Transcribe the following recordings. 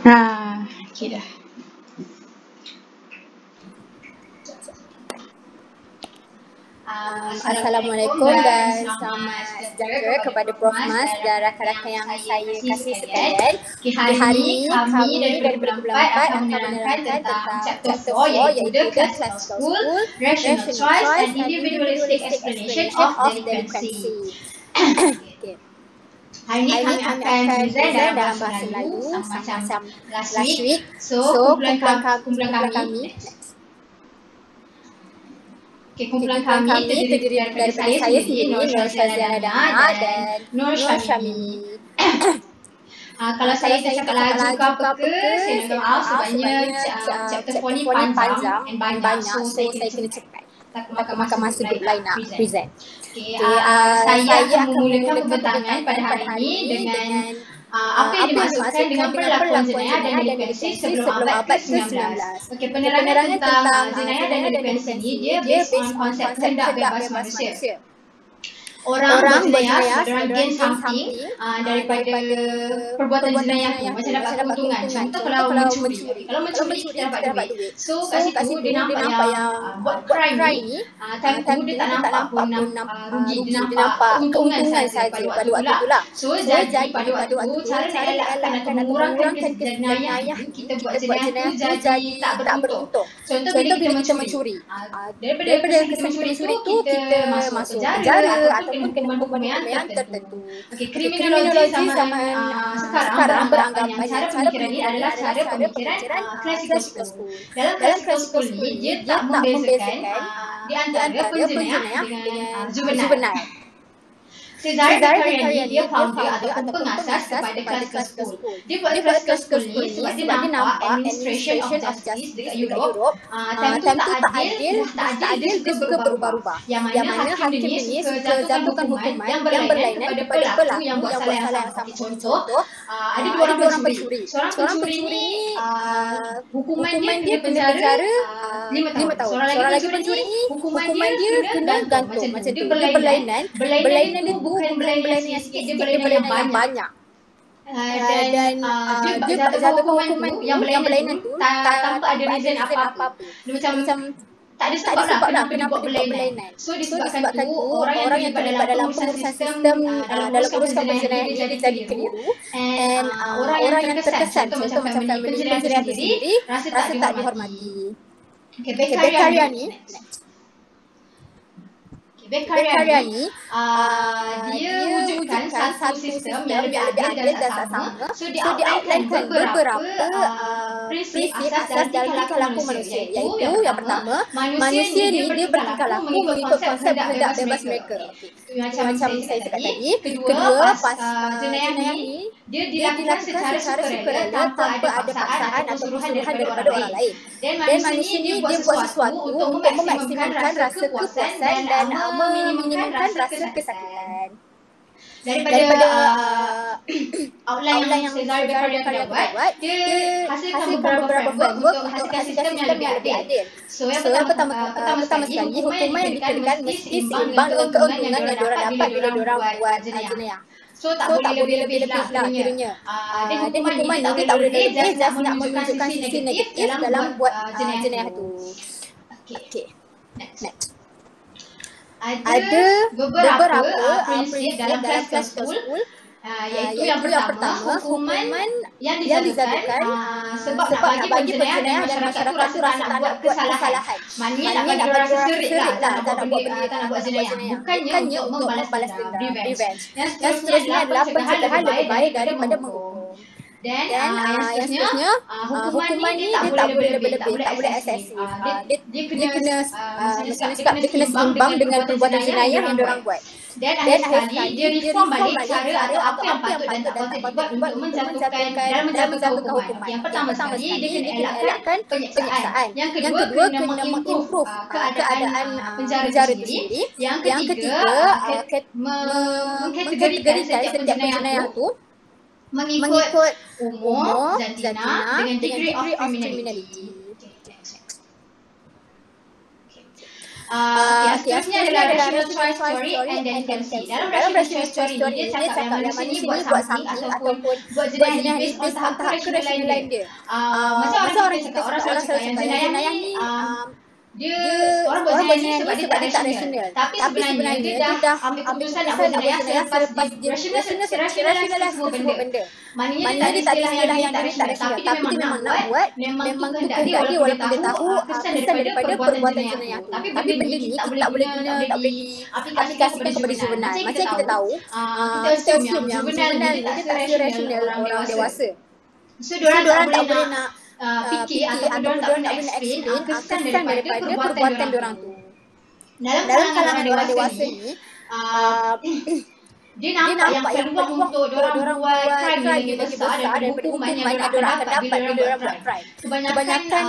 Okay dah. Assalamualaikum dan selamat sejahtera kepada Prof Mas dan rakan-rakan yang saya kasih sekalian. Hari ini kami dari Bulan 4 akan menerangkan tentang Chapter 4 iaitu The Classical School, Rational Choice and Individualistic Explanation of Delinquency. Hari ini kami akan present dalam bahasa Melayu macam last week. So, kumpulan kami kumpulan kami terdiri daripada saya sendiri, Nur Syaziana Dana dan Nur Syamimi. Kalau saya cakap laju ke apa ke, saya minta maaf sebabnya chapter 4 ni panjang dan banyak, so saya kena cepat. Makan masa group lain nak present. Saya akan memulakan pembentangan pada hari ini dengan apa yang dimaksudkan dengan perlakuan jenayah dan delinkuensi sebelum abad ke-19. Penerangan tentang jenayah dan delinkuensi ini dia based on konsep kehendak bebas manusia. Orang berjenayah sebagai something daripada perbuatan jenayah tu, macam dapat keuntungan. Contoh kalau mencuri. Kalau mencuri kita dapat duit. So kat situ dia nampak yang buat crime ni, time tu dia tak nampak pun rugi, dia nampak keuntungan saja pada waktu tu lah. So jadi pada waktu tu cara nak elakkan atau mengurangkan jenayah kita buat jenayah tu jadi tak beruntung. Contoh bila kita mencuri. Daripada kesan mencuri tu kita masuk penjara ataupun kena hukuman yang tertentu. Kriminologi zaman sekarang beranggapan cara pemikiran ini adalah cara pemikiran classical school. Dalam classical school ni dia tak membezakan di antara penjenayah dengan juvenile. Cesare Victoriani dia founder ataupun pengasas kepada classical school. Dia buat classical school ni sebab dia nampak administration of justice dekat Europe time tu tak adil, dia suka berubah-ubah. Yang mana hakim ni suka jatuhkan hukuman yang berlainan kepada pelaku yang buat salah yang sama. Contoh, ada dua orang pencuri. Seorang pencuri ni hukuman dia penjara 5 tahun. Seorang lagi pencuri ni hukuman dia kena gantung. Macam dia berlainan dia bukan berlainan yang sikit, dia berlainan yang banyak. Dan dia jatuhkan hukuman yang berlainan tu tanpa ada reason apa-apa. Dia macam tak ada sebab lah kenapa dia buat berlainan. So disebabkan tu orang yang terlibat dalam pengurusan sistem dalam urusan penjenayah jadi keliru. And orang yang terkesan, contoh macam family penjenayah sendiri rasa tak dihormati. Beccaria ni dia wujudkan satu sistem yang lebih adil dan sama. So dia outlinekan beberapa prinsip asas dalam tingkah laku manusia, iaitu yang pertama, manusia ni dia bertingkah laku mengikut konsep kehendak bebas mereka. Macam saya cakap tadi. Kedua, jenayah ni dia dilakukan secara sukarela tanpa ada paksaan atau suruhan daripada orang lain. Dan manusia ni dia buat sesuatu untuk memaksimalkan rasa kepuasan dan meminimumkan rasa kesakitan. Daripada outline yang Cesare Victoriani buat, dia hasilkan beberapa framework untuk hasilkan sistem yang lebih adil. So yang pertama sekali, hukuman yang dikenakan mesti seimbang dengan keuntungan yang diorang dapat bila diorang buat jenayah. So tak boleh lebih lah kiranya. Dan hukuman ni dia tak boleh lebih, just nak menunjukkan sisi negatif dalam buat jenayah tu. Okay, next. Ada beberapa prinsip dalam classical school, iaitu yang pertama, hukuman yang dijatuhkan sebab nak bagi penjenayah dan masyarakat tu rasa nak buat kesalahan. Maknanya nak bagi orang rasa serik lah, tak nak buat jenayah. Bukannya untuk membalas dendam, revenge. Yang seterusnya adalah pencegahan lebih baik daripada menghukum. Dan yang seterusnya, hukuman ni dia tak boleh lebih-lebih, tak boleh eksesif. Dia kena seimbang dengan perbuatan jenayah yang diorang buat. Dan akhir sekali, dia reform balik cara atau apa yang patut dan tak patut dibuat untuk menjatuhkan hukuman. Yang pertama sekali, dia kena elakkan penyiksaan. Yang kedua, kena mengimprove keadaan penjara itu sendiri. Yang ketiga, mengkategorikan setiap penjenayah itu mengikut umur, jantina dengan degree of criminality. Seterusnya adalah rational choice theory and then you can see. Dalam rational choice theory ni dia cakap yang manusia ni buat something ataupun buat jenis ni based on tahap kerasionalan dia. Macam orang kita cakap, orang selalu cakap yang jenayah ni dia orang buat jenayah ni sebab dia tak rasional. Tapi sebenarnya dia dah ambil keputusan nak buat jenayah selepas dia rasional semua benda. Maknanya dia tak ada istilah yang tak rasional, tapi dia memang nak buat, memang tu kehendak dia walaupun dia tahu kesan daripada perbuatan jenayah tu. Tapi benda ni tak boleh diaplikasikan kepada juvenal. Macam kita tahu, kita assume yang juvenal ni dia tak rasional orang dewasa. So diorang tak boleh nak fikir ataupun diorang tak boleh nak explain kesan daripada perbuatan diorang tu. Dalam kalangan orang dewasa ni, dia nampak yang peluang untuk diorang buat crime yang lebih besar daripada hukuman yang diorang akan dapat bila diorang buat crime. Kebanyakan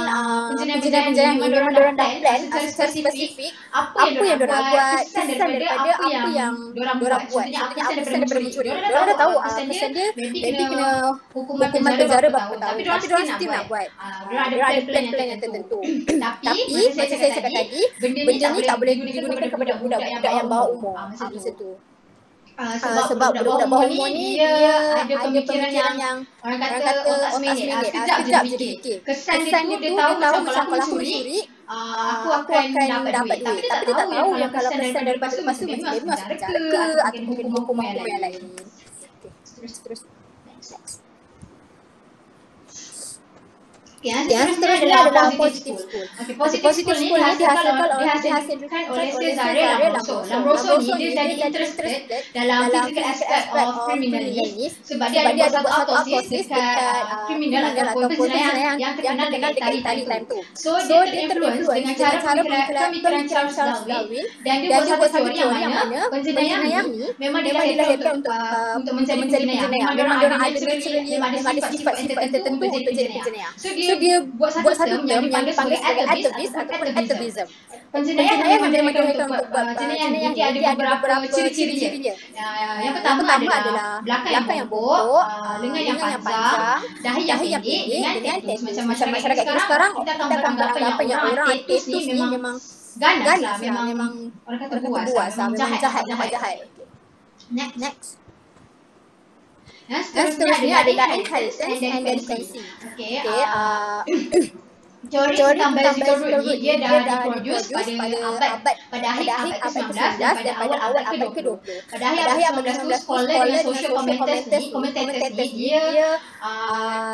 penjenayah ni memang diorang dah plan secara spesifik apa yang diorang buat, kesan daripada apa yang diorang buat. Maksudnya apa kesan daripada mencuri. Diorang dah tahu kesan dia maybe kena hukuman penjara berapa tahun, tapi diorang still nak buat. Diorang ada plan yang tertentu. Tapi macam saya cakap tadi, benda ni tak boleh digunakan kepada budak-budak yang bawah umur. Macam tu. Sebab budak-budak bawah umur ni dia ada pemikiran yang orang kata otak seminit, sekejap je fikir. Kesan dia tu dia tahu macam kalau aku mencuri, aku akan dapat duit. Tapi dia tak tahu yang kalau kesan daripada tu masuk maybe masuk penjara ke ataupun hukuman yang lain. Terus. Next. Yang seterusnya adalah positive school. Positive school ni dihasilkan oleh Cesare Lombroso ni dia jadi interested dalam physical aspect of criminalist sebab dia ada buat satu autopsy dekat kriminal ataupun penjenayah yang terkenal dengan tali time tu. So dia terinfluence dengan cara pemikiran Charles Darwin dan dia buat satu teori yang mana penjenayah ni memang dilahirkan untuk menjadi penjenayah. Memang ada naturally memang ada sifat-sifat tertentu untuk jadi penjenayah. So dia buat satu term yang dipanggil atavism ataupun activism. Penjenayah yang dilahirkan untuk buat penjenayah ni dia ada beberapa ciri-cirinya. Yang pertama adalah belakang yang bongkok, lengan yang panjang, dahi yang pendek dengan tetus. Macam masyarakat kita sekarang kita akan beranggapan yang orang tetus ni memang ganas lah, memang orang kata buas lah, memang jahat. Next. Seterusnya adalah inheritance and dependency. Teori tentang biological root ni dia dah diproduce pada akhir abad ke-19 dan pada awal abad ke-20. Pada akhir abad ke-19 tu scholar dengan social commentators ni dia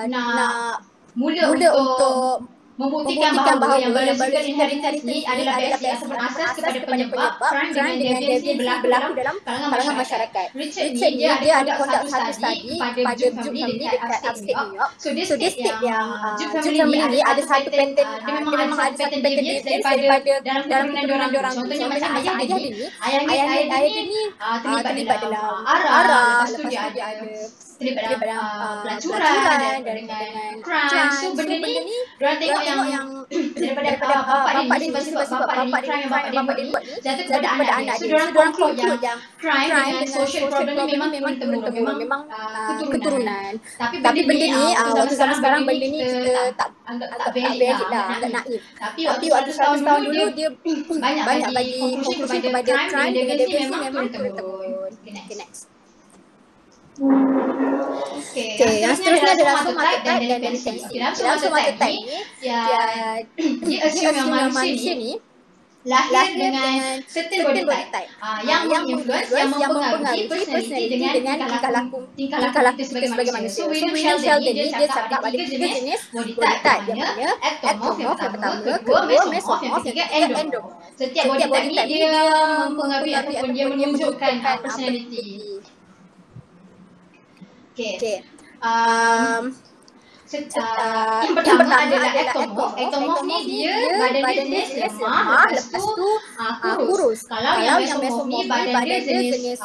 nak mula untuk membuktikan bahawa yang biological inheritance ni adalah basic ataupun asas kepada penyebab crime dengan deviancy berlaku dalam kalangan masyarakat. Richard ni dia ada conduct satu study pada Duke family dekat upstate New York. So dia state yang Duke family ni ada satu pattern, dia memang ada satu pattern deviance daripada dalam keturunan diorang. Contohnya macam ayah dia ni terlibat dalam arah, lepas tu dia ada terlibat dalam pelacuran dan dengan crime. So benda ni diorang tengok yang daripada bapak dia ni sebab bapak dia buat ni jatuh kepada anak dia. So diorang conclude yang crime dengan social problem ni memang turun-temurun, memang keturunan. Tapi benda ni waktu zaman sekarang benda ni kita tak valid lah, agak naif. Tapi waktu 100 tahun dulu dia banyak bagi conclusion kepada crime dengan deviancy memang turun-temurun. Next. Yang seterusnya adalah somatic type dan dependency. Dalam somatic type ni dia assume yang manusia ni lahir dengan certain body type yang menginfluence, yang mempengaruhi personality dengan tingkah laku kita sebagai manusia. So William Sheldon ni dia cakap ada 3 jenis body type, yang mana ectomorph yang pertama, kedua mesomorph, yang ketiga endomorph. Setiap body type ni dia mempengaruhi ataupun dia menunjukkan personality. Yang pertama adalah ectomorph. Ectomorph ni dia badan dia jenis lemah, lepas tu kurus. Kalau yang mesomorph ni badan dia jenis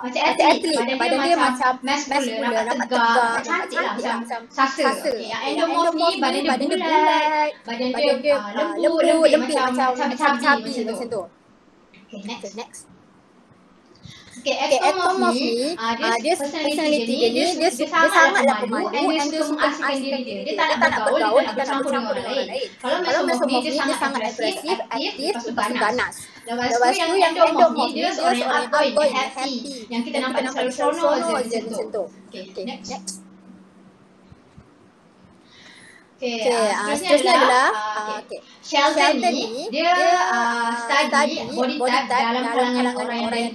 macam atlet, badan dia macam muscular, nampak tegak, cantik lah, macam sasa. Yang endomorph ni badan dia bulat, badan dia lembut, macam cabi macam tu. Next. Ectomorph ni dia personality dia sangatlah pemalu and dia suka mengasingkan diri dia. Dia tak nak bergaul, dia tak nak bercampur dengan orang lain. Kalau Mesomorph ni dia sangat agresif, aktif, lepas tu ganas. Lepas tu yang Endomorph ni dia seorang yang outgoing, happy, yang kita nampak dia selalu seronok je macam tu. Okay, next. Seterusnya adalah Sheldon ni dia study body type dalam kalangan orang yang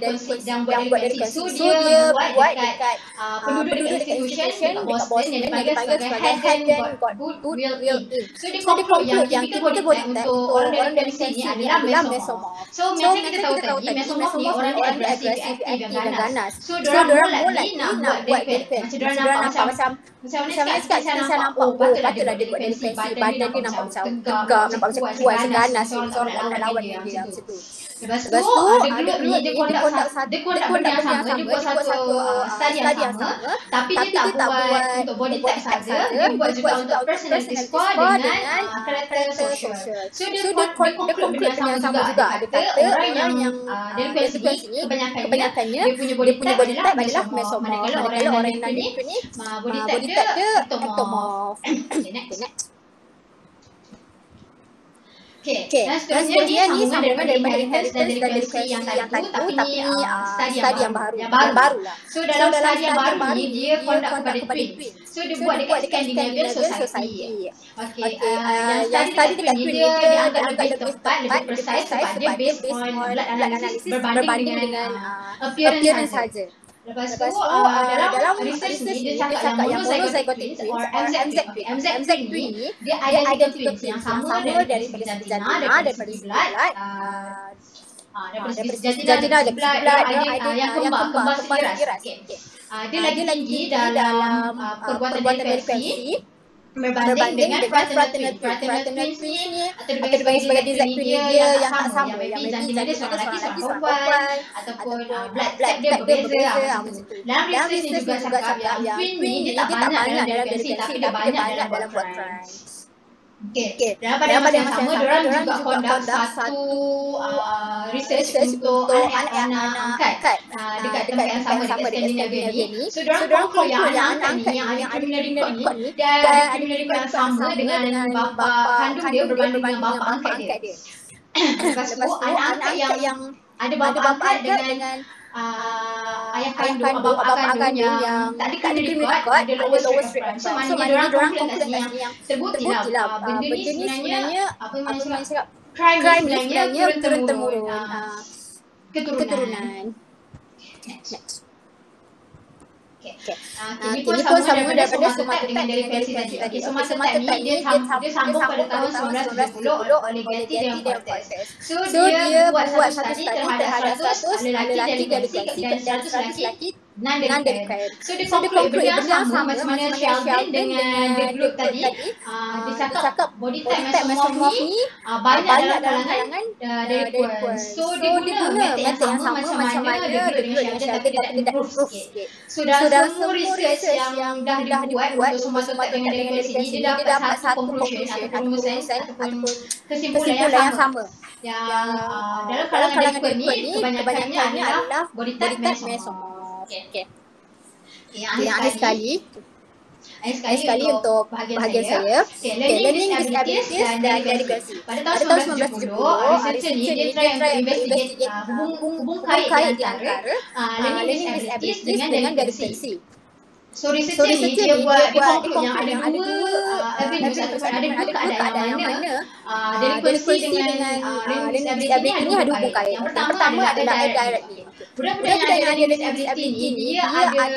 buat dari konsi. So dia buat dekat penduduk institution dekat Boston yang dipanggil sebagai Haddon got good will in. So dia conclude yang typical body type untuk orang dari sini adalah Mesomorph. So macam kita tahu tadi, Mesomorph ni orang yang agresif, aktif dan ganas. So diorang mulai nak buat defense. Macam diorang nampak macam mana sekarang saya nampak patutlah dia buat defense. Badan dia nampak macam tegak, nampak macam kuat, macam ganas. Seorang nak lawan dia macam tu. Lepas tu dia group ni dia conduct benda yang sama. Dia buat satu study yang sama. Tapi dia tak buat untuk body type saja. Dia buat juga untuk personality score dengan karakter social. So dia conclude benda yang sama juga. Dia kata orang yang dari kualiti ni kebanyakannya dia punya body type adalah Mesomorph. Manakala orang yang ni body type dia Ectomorph. Next. Dan seterusnya ni sambungan daripada inheritance dan dari versi yang tadi tu, tapi ni study yang baru lah. So dalam study yang baru ni dia conduct kepada twins. So dia buat dekat Scandinavian Society. Yang study dekat twin ni dia dianggap lebih tepat, lebih precise sebab dia based on blood analysis berbanding dengan appearance saja. Lepas tu dalam research ni dia cakap yang monozygotic twins or MZ twin ni dia identical twins yang sama dari segi jantina, daripada segi blood, daripada segi jantina, daripada segi blood, yang kembar sekiras. Dia lagi tinggi dalam perbuatan dari versi berbanding dengan fraternal twins ni atau dipanggil sebagai DZ twin dia yang tak sama, yang maybe jantina dia seorang lelaki, seorang perempuan ataupun blood type dia berbeza macam tu. Dalam research ni juga cakap yang twin ni dia tak banyak dalam versi tapi dia banyak dalam buat crimes. Dan pada masa yang sama, diorang juga conduct satu research untuk anak-anak angkat dekat tempat yang sama dekat Scandinavia ni. So diorang conclude yang anak angkat ni yang ada criminal record ni dia ada criminal record yang sama dengan bapa kandung dia berbanding dengan bapa angkat dia. Lepas tu anak angkat yang ada bapa angkat dengan ayah kandung, bapa kandung yang tak ada criminal record ada lowest crime. So maknanya diorang conclude yang terbukti lah benda ni sebenarnya apa yang cakap crime ni sebenarnya turun-temurun keturunan. Next. Ini pun sambungan daripada Sumatra Type dengan versi tadi. Sumatra Type ni dia sambung pada tahun 1970 oleh Getty dan Cortez. So dia buat satu study terhadap 100 lelaki dari Galaxy dan 100 lelaki non-Democrat. So dia conclude benda yang sama macam mana Sheldon dengan the group tadi. Dia cakap body type Mesomorph ni banyak dalam kalangan dari Queens. So dia guna method yang sama macam mana the group dengan Sheldon tapi dia tak improve sikit. So dalam semua research yang dah dibuat untuk semua tempat dengan dari sini dia dapat satu conclusion ataupun kesimpulan yang sama. Yang dalam kalangan ni kebanyakannya adalah body type Mesomorph. Yang akhir sekali untuk bahagian saya. Learning disabilities dan delegacy. Pada tahun 1970, researcher ni dia try untuk investigate hubung kait di antara learning disabilities dengan delegacy. So researcher ni dia conclude yang ada dua avenues ataupun ada dua keadaan yang mana delegacy dengan learning disability ni ada hubung kait. Yang pertama adalah directly. Budak-budak yang ada disability ni dia ada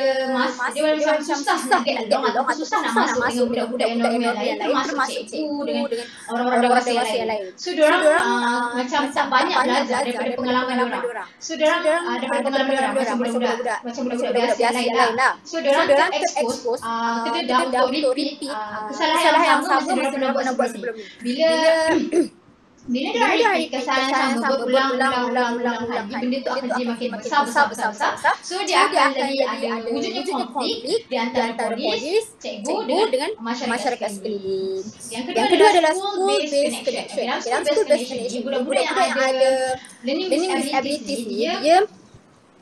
dia macam susah nak get along atau susah nak masuk dengan budak-budak yang normal lain, termasuk cikgu dengan orang-orang dewasa yang lain. So diorang macam tak banyak belajar daripada pengalaman diorang. So diorang daripada pengalaman diorang macam budak-budak biasa yang lain lah. So diorang ter-expose kededah untuk repeat kesalahan yang sama macam diorang pernah buat sebelum ni. Bila dia repeat kesalahan sama berulang-ulang benda tu akan jadi makin besar. So dia akan jadi ada wujudnya konflik di antara polis, cikgu dengan masyarakat sekeliling. Yang kedua adalah school-based connection. Dalam school-based connection, budak-budak yang ada learning disabilities ni dia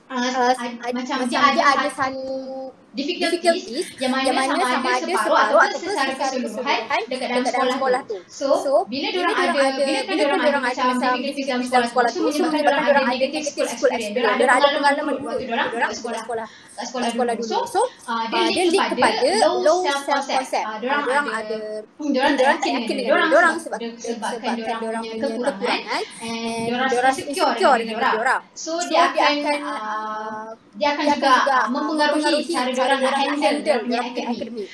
macam dia ada satu difficulties yang mana sama ada separuh ataupun secara keseluruhan dekat dalam sekolah tu. So bila diorang ada macam difficulties dalam sekolah tu, so menyebabkan diorang ada negative school experience. Diorang ada pengalaman waktu diorang kat sekolah dulu. So dia link kepada low self concept. Diorang tak yakin dengan diri diorang sebabkan diorang punya kekurangan, and diorang rasa secure dengan diorang. So dia akan juga mempengaruhi cara diorang nak handle diorang punya akademik.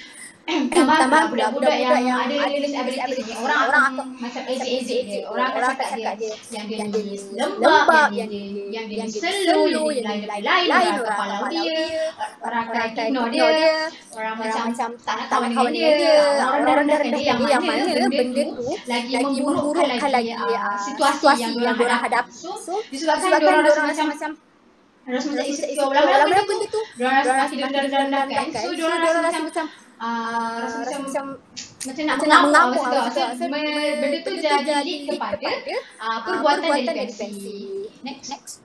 Tambah budak-budak yang ada disability ni, orang akan macam ejek dia, orang akan cakap dia yang dia ni lembab, yang dia ni slow, yang dia lain, orang akan palau dia, orang akan ignore dia, orang macam tak nak kawan dengan dia, orang rendahkan dia, yang mana benda tu lagi memburukkan lagi situasi yang diorang hadapi. So disebabkan diorang rasa macam insecure, lama-lama benda tu diorang rasa makin rendah-rendahkan. So diorang rasa macam nak mengamuk so benda tu jadi lead kepada perbuatan delikasi. Next.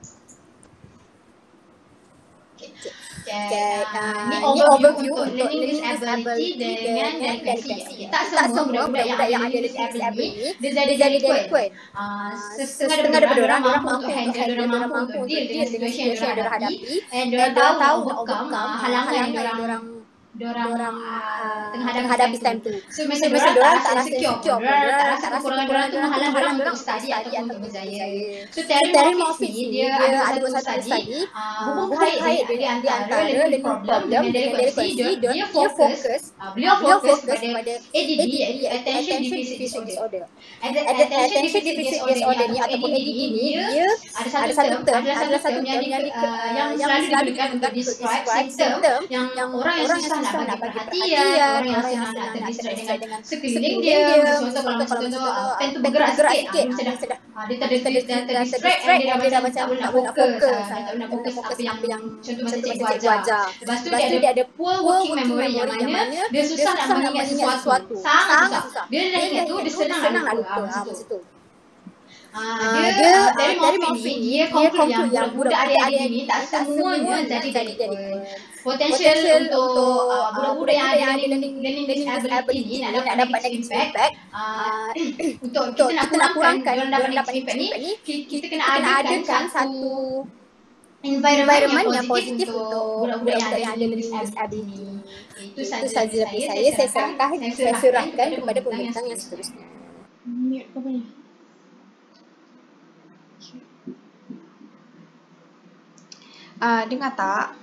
Ni overview untuk learning disability dengan delikasi. Tak semua budak-budak yang ada disability dia jadi delinquent. Setengah daripada orang mampu untuk handle, diorang mampu untuk deal dengan situasi yang diorang hadapi, and diorang tahu overcome halangan yang diorang tengah hadapi time tu. So masa diorang tak rasa secure, diorang tak rasa kekurangan diorang tu menghalang diorang untuk study ataupun untuk berjaya. So Terry Moffitt ni dia ada satu study hubung kait dia antara learning problem dengan delinquency. Beliau fokus pada ADD, Attention Deficit Disorder. Attention Deficit Disorder ni ataupun ADD ni dia ada satu term yang selalu digunakan untuk describe simptom yang orang yang susah nak bagi perhatian, orang yang senang nak terdistract dengan sekeliling dia. Contoh kalau pen tu bergerak sikit, dia terdistract, dia dah macam tak boleh nak fokus, apa yang contoh masa cikgu ajar. Lepas tu dia ada poor working memory yang mana dia susah nak mengingat sesuatu, sangat susah. Bila dia dah ingat tu, dia senang nak lupa masa tu. Dari Moffitt ni dia conclude yang budak adik-adik ni tak semuanya jadi delinquent. Potential untuk budak-budak yang ada learning disability ni nak dapat negative impact, untuk kita nak kurangkan diorang dapat negative impact ni, kita kena adakan satu environment yang positif untuk budak-budak yang ada learning disability. Itu saja daripada saya serahkan kepada pembentang yang seterusnya. Mute apa ni? Dengar tak?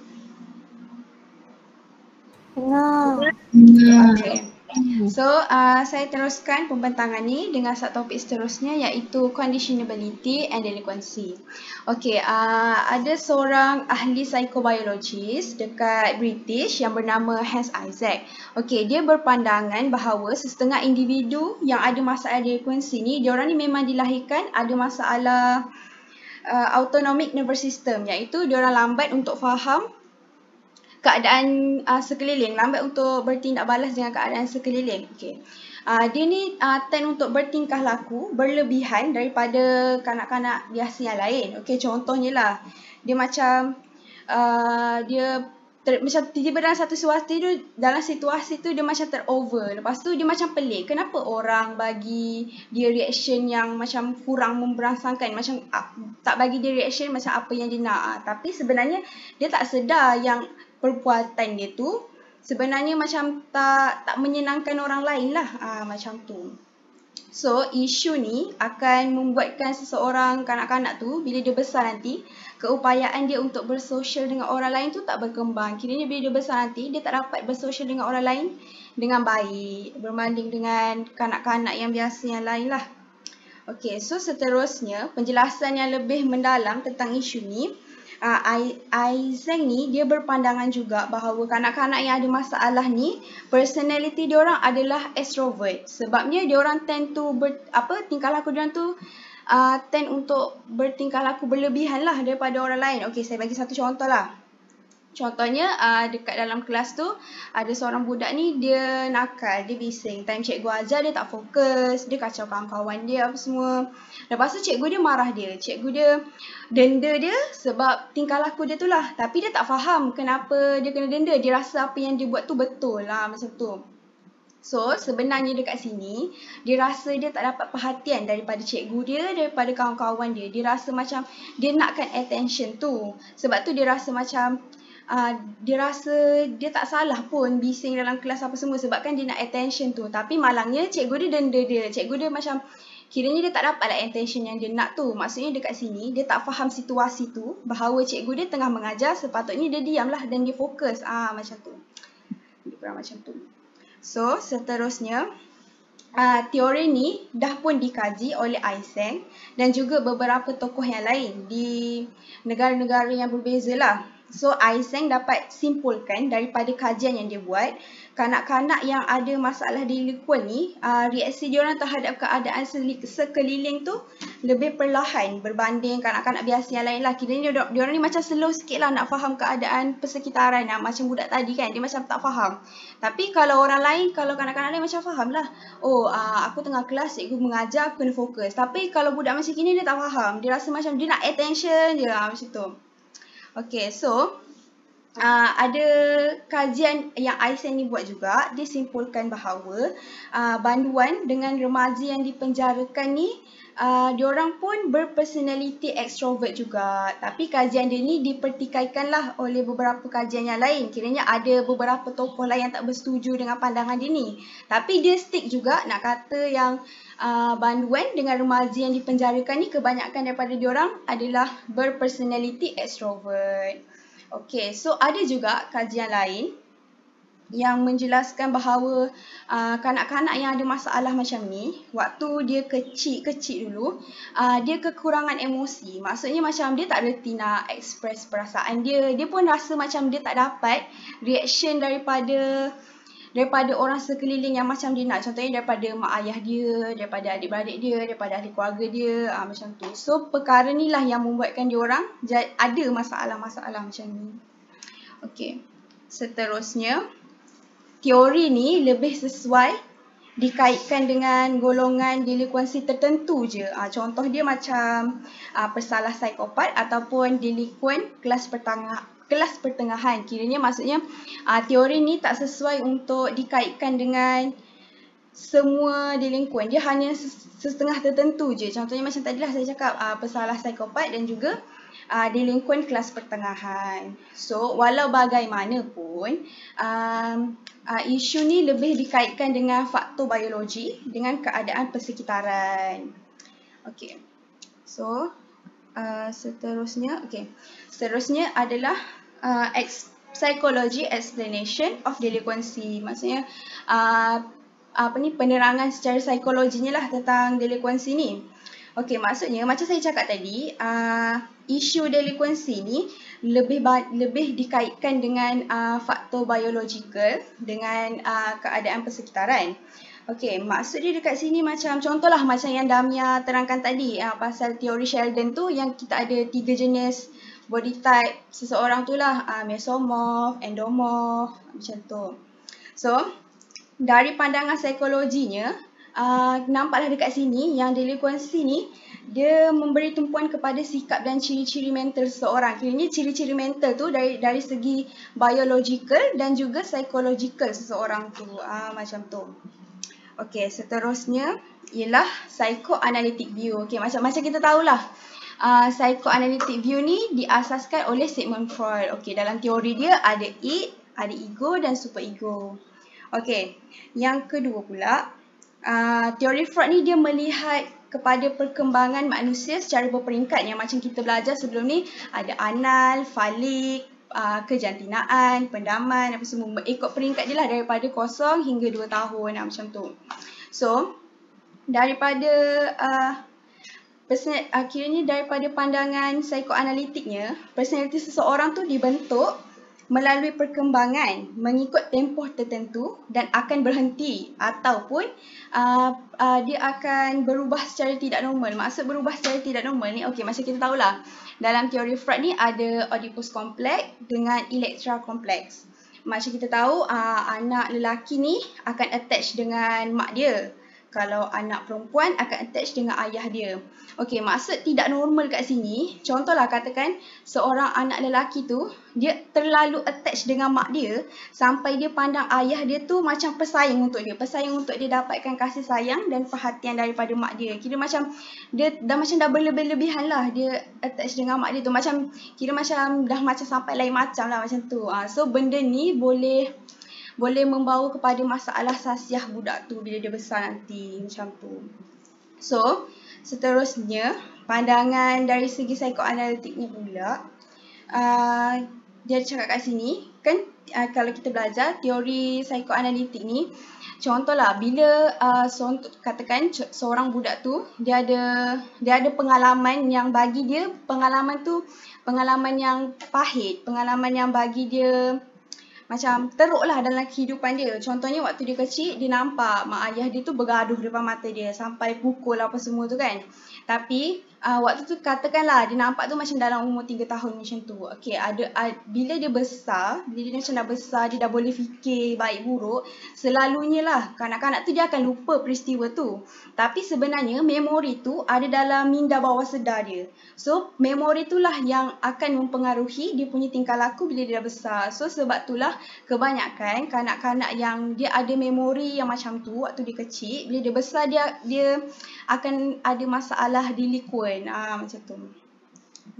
Dengar. Okay. So, saya teruskan pembentangan ni dengan satu topik seterusnya, iaitu conditionability and delinquency. Okay, ada seorang ahli psikobiologis dekat British yang bernama Hans Isaac. Okay, dia berpandangan bahawa setengah individu yang ada masalah delinquency ni, diorang ni memang dilahirkan ada masalah autonomic nervous system, iaitu diorang lambat untuk faham keadaan sekeliling, lambat untuk bertindak balas dengan keadaan sekeliling. Okay. Dia ni tend untuk bertingkah laku berlebihan daripada kanak-kanak biasa yang lain. Okay, contohnya lah, dia macam macam tiba-tiba dalam situasi tu dia macam terover. Lepas tu dia macam pelik, kenapa orang bagi dia reaction yang macam kurang memberangsangkan, macam tak bagi dia reaction macam apa yang dia nak. Tapi sebenarnya dia tak sedar yang perbuatan dia tu sebenarnya macam tak menyenangkan orang lain lah, macam tu. So, isu ni akan membuatkan seseorang kanak-kanak tu bila dia besar nanti, keupayaan dia untuk bersosial dengan orang lain tu tak berkembang. Kiranya bila dia besar nanti, dia tak dapat bersosial dengan orang lain dengan baik berbanding dengan kanak-kanak yang biasa yang lain lah. Okay, so seterusnya penjelasan yang lebih mendalam tentang isu ni, Isaac ni dia berpandangan juga bahawa kanak-kanak yang ada masalah ni, personality diorang adalah extrovert. Sebabnya diorang tend to tingkah laku diorang tu tend untuk bertingkah laku berlebihan lah daripada orang lain. Okay, saya bagi satu contoh lah. Contohnya dekat dalam kelas tu ada seorang budak ni dia nakal, dia bising. Time cikgu ajar dia tak fokus, dia kacau kawan-kawan dia apa semua. Lepas tu cikgu dia marah dia. Cikgu dia denda dia sebab tingkah laku dia tu lah. Tapi dia tak faham kenapa dia kena denda. Dia rasa apa yang dia buat tu betul lah macam tu. So sebenarnya dekat sini dia rasa dia tak dapat perhatian daripada cikgu dia, daripada kawan-kawan dia. Dia rasa macam dia nakkan attention tu. Sebab tu dia rasa macam dia rasa dia tak salah pun bising dalam kelas apa semua sebab kan dia nak attention tu. Tapi malangnya cikgu dia denda dia. Cikgu dia macam kiranya dia tak dapat lah attention yang dia nak tu. Maksudnya dekat sini dia tak faham situasi tu bahawa cikgu dia tengah mengajar, sepatutnya dia diam lah dan dia fokus. Macam tu. Dia kurang macam tu. So, seterusnya, teori ni dah pun dikaji oleh Eysenck dan juga beberapa tokoh yang lain di negara-negara yang berbeza lah. So, Eysenck dapat simpulkan daripada kajian yang dia buat, kanak-kanak yang ada masalah di lingkungan ni, reaksi diorang terhadap keadaan sekeliling tu lebih perlahan berbanding kanak-kanak biasa yang lain lah. Kiranya diorang ni macam slow sikit lah nak faham keadaan persekitaran lah. Macam budak tadi kan, dia macam tak faham. Tapi kalau orang lain, kalau kanak-kanak lain macam faham lah. Aku tengah kelas, cikgu mengajar, aku kena fokus. Tapi kalau budak macam ni dia tak faham. Dia rasa macam dia nak attention je lah macam tu. Okay, so ada kajian yang Eysenck ni buat juga. Dia simpulkan bahawa banduan dengan remaja yang dipenjarakan ni diorang pun berpersonaliti extrovert juga. Tapi kajian dia ni dipertikaikan lah oleh beberapa kajian yang lain. Kiranya ada beberapa tokoh lain yang tak bersetuju dengan pandangan dia ni. Tapi dia stick juga nak kata yang banduan dengan remaja yang dipenjarakan ni kebanyakan daripada diorang adalah berpersonaliti extrovert. Okay, so ada juga kajian lain yang menjelaskan bahawa kanak-kanak yang ada masalah macam ni, waktu dia kecil dulu, dia kekurangan emosi. Maksudnya macam dia tak reti nak express perasaan dia. Dia pun rasa macam dia tak dapat reaction daripada orang sekeliling yang macam dia nak. Contohnya daripada mak ayah dia, daripada adik-beradik dia, daripada ahli keluarga dia, macam tu. So perkara ni lah yang membuatkan dia orang ada masalah-masalah macam ni. Okay, seterusnya teori ni lebih sesuai dikaitkan dengan golongan delinkuensi tertentu je. Contoh dia macam pesalah psikopat ataupun delinkuan kelas pertengahan. Kiranya maksudnya teori ni tak sesuai untuk dikaitkan dengan semua delinkuan. Dia hanya setengah tertentu je. Contohnya macam tadilah saya cakap pesalah psikopat dan juga delinkuan kelas pertengahan. So walau bagaimanapun isu ni lebih dikaitkan dengan faktor biologi dengan keadaan persekitaran. Okay. So seterusnya adalah psychology explanation of delinquency. Maksudnya penerangan secara psikologinya lah tentang delinquency ni. Okey, maksudnya macam saya cakap tadi, isu delinquency ni lebih dikaitkan dengan faktor biologikal dengan keadaan persekitaran. Okey, maksud dia dekat sini macam contohlah macam yang Damia terangkan tadi pasal teori Sheldon tu yang kita ada 3 jenis body type seseorang tu lah, mesomorph, endomorph, macam tu. So, dari pandangan psikologinya, nampaklah dekat sini yang delinquency ni dia memberi tumpuan kepada sikap dan ciri-ciri mental seseorang. Kiranya ciri-ciri mental tu dari segi biological dan juga psychological seseorang tu. Macam tu. Okey, seterusnya ialah psychoanalytic view. Okey, macam kita tahulah. Psychoanalytic view ni diasaskan oleh Sigmund Freud. Okey, dalam teori dia ada id, ada ego dan superego. Okey, yang kedua pula, teori Freud ni dia melihat kepada perkembangan manusia secara berperingkat yang macam kita belajar sebelum ni. Ada anal, falik, kejantinaan, pendaman, apa semua. Ikut peringkat dia lah daripada 0 hingga 2 tahun macam tu. So, daripada kiranya daripada pandangan psikoanalitiknya, personaliti seseorang tu dibentuk melalui perkembangan mengikut tempoh tertentu dan akan berhenti ataupun dia akan berubah secara tidak normal. Maksud berubah secara tidak normal ni, okey, macam kita tahulah dalam teori Freud ni ada Oedipus complex dengan Electra complex. Macam kita tahu anak lelaki ni akan attach dengan mak dia. Kalau anak perempuan akan attach dengan ayah dia. Okey, maksud tidak normal kat sini, contohlah katakan seorang anak lelaki tu, dia terlalu attach dengan mak dia sampai dia pandang ayah dia tu macam pesaing untuk dia. Pesaing untuk dia dapatkan kasih sayang dan perhatian daripada mak dia. Kira macam dia dah berlebih-lebihan lah dia attach dengan mak dia tu. Macam kira macam dah macam sampai lain macam lah macam tu. So benda ni boleh membawa kepada masalah sasiah budak tu bila dia besar nanti macam tu. So, seterusnya pandangan dari segi psikoanalitik ni pula, dia cakap kat sini kan, kalau kita belajar teori psikoanalitik ni, contohlah bila katakan seorang budak tu dia ada pengalaman yang bagi dia pengalaman yang pahit, pengalaman yang bagi dia macam teruk lah dalam kehidupan dia. Contohnya waktu dia kecil, dia nampak mak ayah dia tu bergaduh depan mata dia sampai pukul apa semua tu kan. Tapi waktu tu katakanlah dia nampak tu macam dalam umur 3 tahun macam tu. Okey, bila dia besar, bila dia macam dah besar, dia dah boleh fikir baik buruk, selalunya lah kanak-kanak tu dia akan lupa peristiwa tu. Tapi sebenarnya memori tu ada dalam minda bawah sedar dia. So memori itulah yang akan mempengaruhi dia punya tingkah laku bila dia dah besar. So sebab itulah kebanyakan kanak-kanak yang dia ada memori yang macam tu waktu dia kecil, bila dia besar dia akan ada masalah di likuan. Macam tu.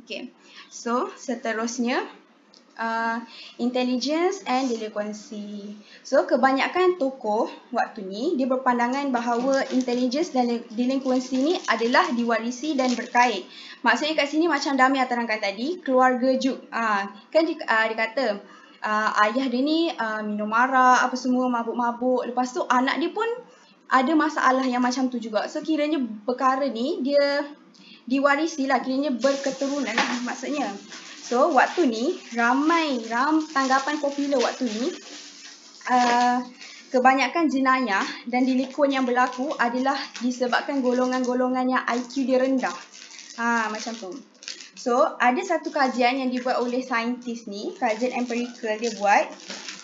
Okay. So seterusnya intelligence and delinquency. So kebanyakan tokoh waktu ni dia berpandangan bahawa intelligence dan delinquency ni adalah diwarisi dan berkait. Maksudnya kat sini macam Dami terangkan tadi, keluarga Juk. Kan dia kata ayah dia ni minum arak apa semua, mabuk-mabuk. Lepas tu anak dia pun ada masalah yang macam tu juga. So kiranya perkara ni dia diwarisi lah, kiranya berketurunan lah maksudnya. So waktu ni ramai tanggapan popular waktu ni, kebanyakan jenayah dan delikuen yang berlaku adalah disebabkan golongan-golongan yang IQ dia rendah. Macam tu. So ada satu kajian yang dibuat oleh saintis ni, kajian empirical dia buat.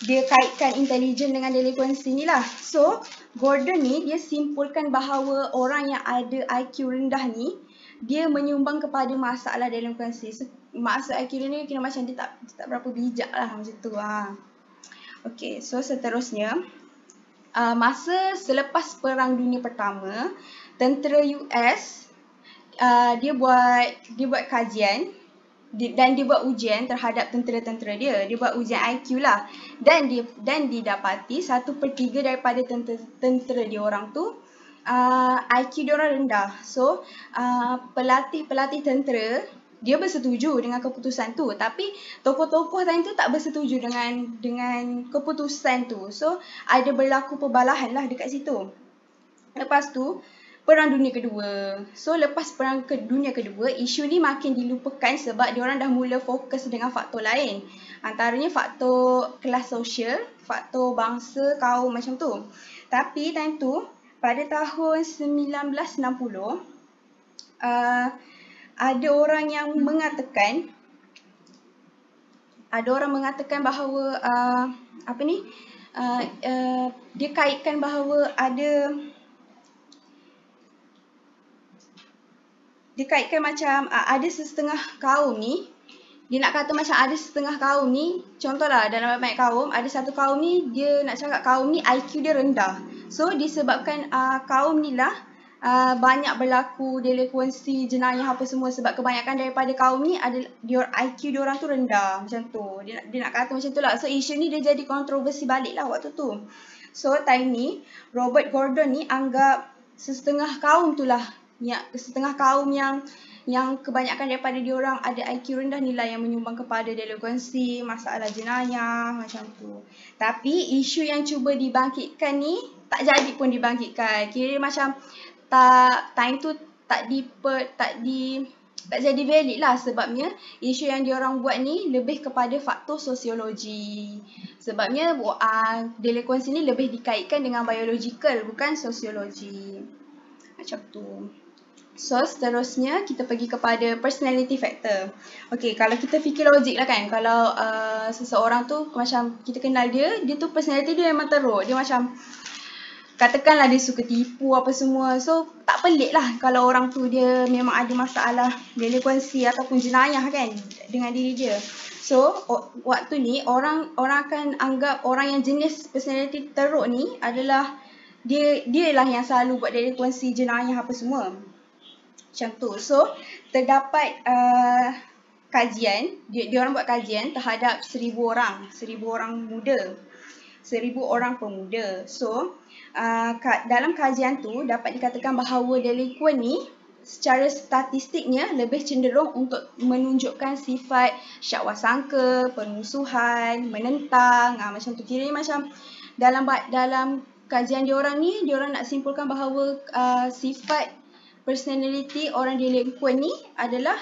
Dia kaitkan intelijen dengan delinquency ni lah. So Gordon ni dia simpulkan bahawa orang yang ada IQ rendah ni dia menyumbang kepada masalah delinquency. So, maksud IQ dia ni kira macam dia tak berapa bijak lah macam tu. Okay, so seterusnya masa selepas Perang Dunia Pertama, tentera US dia buat kajian dan dia buat ujian terhadap tentera-tentera dia. Dia buat ujian IQ lah. Dan didapati 1/3 daripada tentera dia orang tu IQ dia orang rendah. So pelatih tentera dia bersetuju dengan keputusan tu, tapi tokoh-tokoh lain tu tak bersetuju dengan keputusan tu. So ada berlaku perbalahan lah dekat situ. Lepas tu Perang Dunia Kedua. So lepas Perang Dunia Kedua, isu ni makin dilupakan sebab diorang dah mula fokus dengan faktor lain. Antaranya faktor kelas sosial, faktor bangsa, kaum macam tu. Tapi time tu pada tahun 1960 ada orang mengatakan bahawa dia kaitkan bahawa dia kaitkan macam ada setengah kaum ni, dia nak kata macam ada setengah kaum ni, contohlah dalam banyak kaum, ada satu kaum ni, dia nak cakap kaum ni IQ dia rendah. So disebabkan kaum ni lah banyak berlaku delinquency, jenayah apa semua, sebab kebanyakan daripada kaum ni ada IQ dia orang tu rendah macam tu. Dia nak kata macam tu lah. So isu ni dia jadi kontroversi balik lah waktu tu. So time ni Robert Gordon ni anggap setengah kaum tu lah, setengah kaum yang kebanyakan daripada diorang ada IQ rendah ni lah yang menyumbang kepada delinquency, masalah jenayah macam tu. Tapi isu yang cuba dibangkitkan ni tak jadi pun dibangkitkan. Kira macam time tu tak tak jadi valid lah, sebabnya isu yang diorang buat ni lebih kepada faktor sosiologi. Sebabnya delinquency ni lebih dikaitkan dengan biological bukan sosiologi. Macam tu. So seterusnya kita pergi kepada personality factor. Okay, kalau kita fikir logik lah kan, kalau seseorang tu macam kita kenal dia tu personality dia memang teruk. Dia macam katakanlah dia suka tipu apa semua. So tak pelik lah kalau orang tu dia memang ada masalah delinquency ataupun jenayah kan dengan diri dia. So waktu ni orang akan anggap orang yang jenis personality teruk ni adalah dia lah yang selalu buat delinquency jenayah apa semua. Macam tu. So terdapat kajian, dia orang buat kajian terhadap 1,000 orang muda. 1,000 orang pemuda. So dalam kajian tu dapat dikatakan bahawa delinquent ni secara statistiknya lebih cenderung untuk menunjukkan sifat syakwasangka, permusuhan, menentang, macam tu. Kiranya macam dalam kajian diorang ni, diorang nak simpulkan bahawa sifat personality orang delinquent ni adalah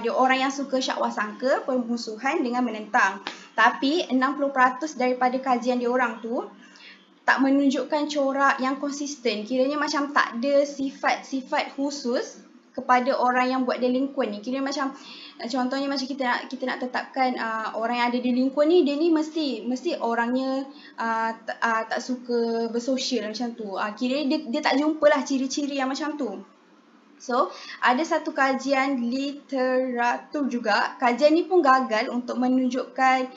dia orang yang suka syakwasangka, permusuhan dengan menentang. Tapi 60% daripada kajian diorang tu tak menunjukkan corak yang konsisten. Kiranya macam tak ada sifat-sifat khusus kepada orang yang buat delinquent ni. Kiranya macam contohnya macam kita nak tetapkan orang yang ada delinquent ni, dia ni mesti orangnya tak suka bersosial macam tu. Kiranya dia tak jumpalah ciri-ciri yang macam tu. So, ada satu kajian literatur juga. Kajian ni pun gagal untuk menunjukkan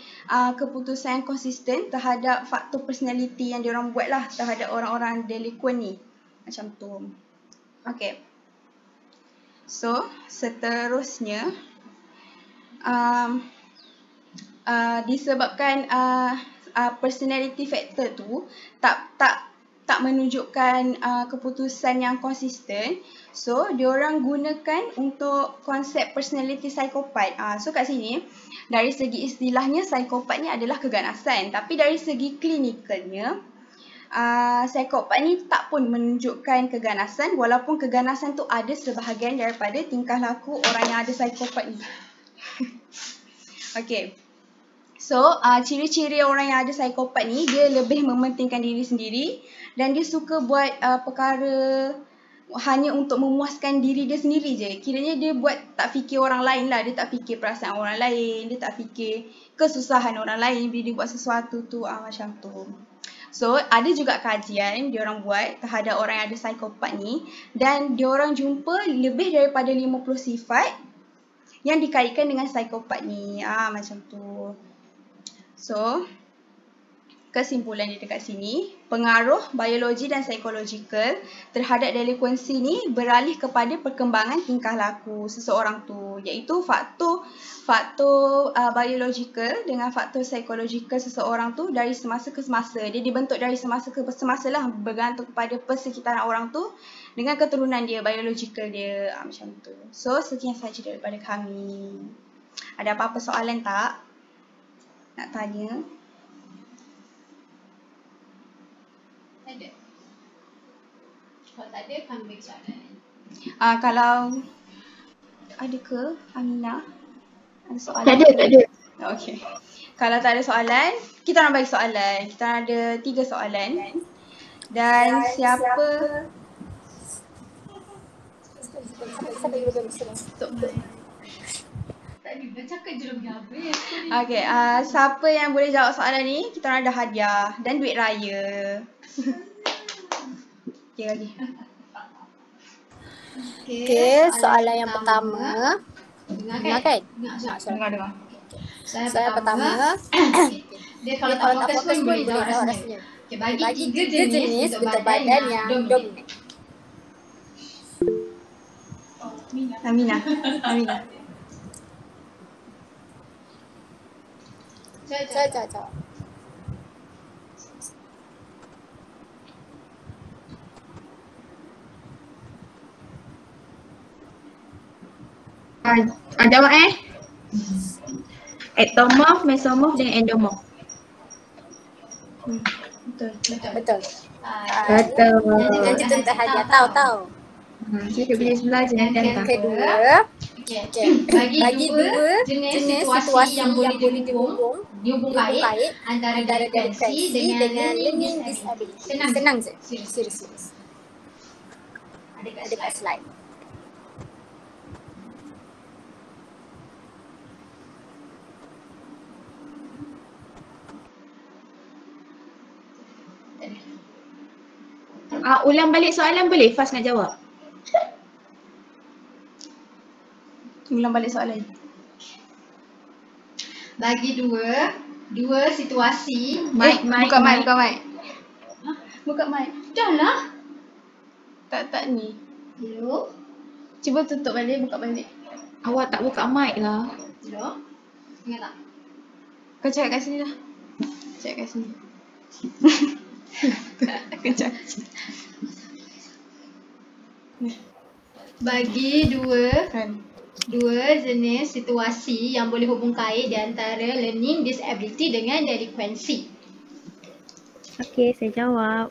keputusan yang konsisten terhadap faktor personality yang diorang buat lah terhadap orang-orang delinquent ni. Macam tu. Okay. So, seterusnya disebabkan personality factor tu tak menunjukkan keputusan yang konsisten. So, diorang gunakan untuk konsep personality psikopat. So, kat sini, dari segi istilahnya, psikopat ni adalah keganasan. Tapi dari segi klinikalnya, psikopat ni tak pun menunjukkan keganasan, walaupun keganasan tu ada sebahagian daripada tingkah laku orang yang ada psikopat ni. Okay. So, ciri-ciri orang yang ada psikopat ni, dia lebih mementingkan diri sendiri dan dia suka buat perkara hanya untuk memuaskan diri dia sendiri je. Kiranya dia buat tak fikir orang lain lah. Dia tak fikir perasaan orang lain. Dia tak fikir kesusahan orang lain bila dia buat sesuatu tu. Macam tu. So, ada juga kajian diorang buat terhadap orang yang ada psikopat ni. Dan diorang jumpa lebih daripada 50 sifat yang dikaitkan dengan psikopat ni. Macam tu. So, kesimpulan dia dekat sini, pengaruh biologi dan psikologikal terhadap delinquency ni beralih kepada perkembangan tingkah laku seseorang tu, iaitu faktor biologikal dengan faktor psikologikal seseorang tu dari semasa ke semasa. Dia dibentuk dari semasa ke semasa lah, bergantung kepada persekitaran orang tu dengan keturunan dia, biologikal dia, macam tu. So, sekian sahaja daripada kami. Ada apa-apa soalan tak? Nak tanya? Ada. Kalau tak ada, kami bagi soalan. Kalau ada ke Aminah? Ada soalan? Tak ada. Okey. Kalau tak ada soalan, kita nak bagi soalan. Kita ada 3 soalan. Dan siapa Tadi dah cakap je lebih habis. Okey, siapa yang boleh jawab soalan ni, kita orang ada hadiah dan duit raya. Okey lagi. Okey, soalan yang pertama. Dengar kan? Dengar. Soalan pertama. Dia kalau tak fokus pun boleh jawab rasanya. Okay, bagi 3 jenis bentuk badan yang dominan. Aminah. Jawab. Jawab Ectomorph, mesomorph dan endomorph. Betul. Betul. Nanti kita hadiah. Tahu. Saya duduk di sebelah je nanti Yang datang. kedua, Okey. Bagi dua jenis situasi yang boleh dihubung kait antara delinkuensi dengan learning disability. Senang je. Serius. Serius. Ada kat Ada kat slide. slide. Ulang balik soalan boleh? Faz nak jawab. Ulang balik soalan. Bagi dua situasi. Buka mic. Buka mic. Dah lah. Tak ni. Hello. Cuba tutup balik, buka balik. Awak tak buka mic lah. Hello. Ingat tak? Kau cakap kat sini lah. Cakap kat sini. Kejap. Bagi Kan. dua jenis situasi yang boleh hubung kait di antara learning disability dengan delinkuensi. Okey, saya jawab.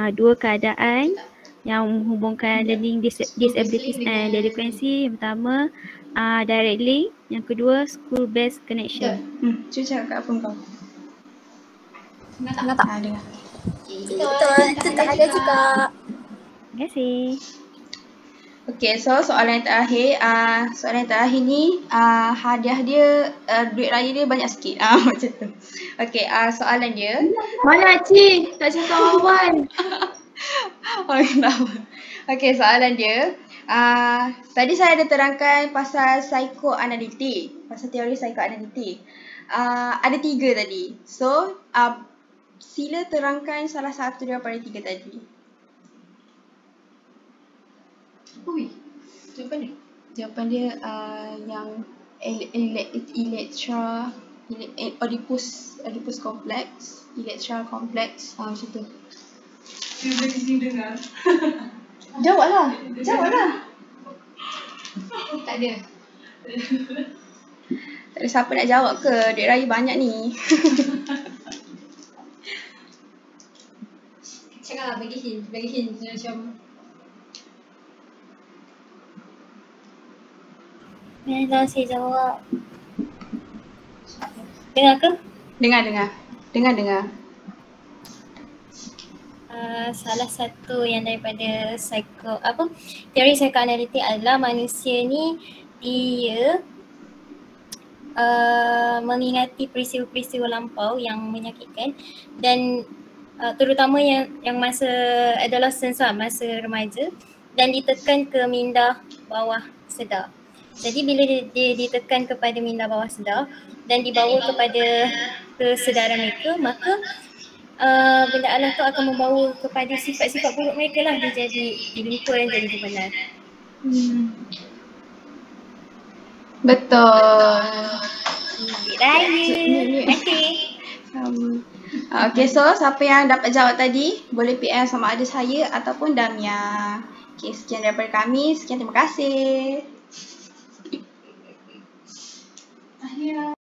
Dua keadaan yang menghubungkan learning disabilities and delinquency. Yang pertama, direct link. Yang kedua, school based connection. Cuba cakap kat apa kau? Ingat tak? Dengar. Betul. Itu tak ada juga. Terima kasih. Okay, so soalan yang terakhir ni hadiah dia, duit raya dia banyak sikit. Macam tu. Okay, soalan dia. Mana Cik? Tak cakap awal. Kenapa? Okay, soalan dia. Tadi saya ada terangkan pasal psikoanalitik, pasal teori psikoanalitik. Ada 3 tadi. So, sila terangkan salah satu daripada 3 tadi. Ui. Jawapan dia. Jawapan dia yang Oedipus complex, Electra complex, macam tu. Jawablah. Tak ada. Tak ada siapa nak jawab ke? Duit raya banyak ni. Cakap lah, bagi hint macam. Dah saya jawab. Dengar ke? Dengar. Salah satu yang daripada teori psikoanalitik adalah manusia ni dia mengingati peristiwa-peristiwa lampau yang menyakitkan dan terutama yang masa adolescence lah, masa remaja, dan ditekan ke minda bawah sedar. Jadi bila dia ditekan kepada minda bawah sedar dan dibawa kepada kesedaran mereka, maka benda Allah tu akan membawa kepada sifat-sifat buruk mereka lah. Dia jadi delinkuan, jadi juvenile. Betul. Raya. Terima kasih. Okay, so siapa yang dapat jawab tadi boleh PM sama ada saya ataupun Damia. Okay, sekian daripada kami. Sekian, terima kasih.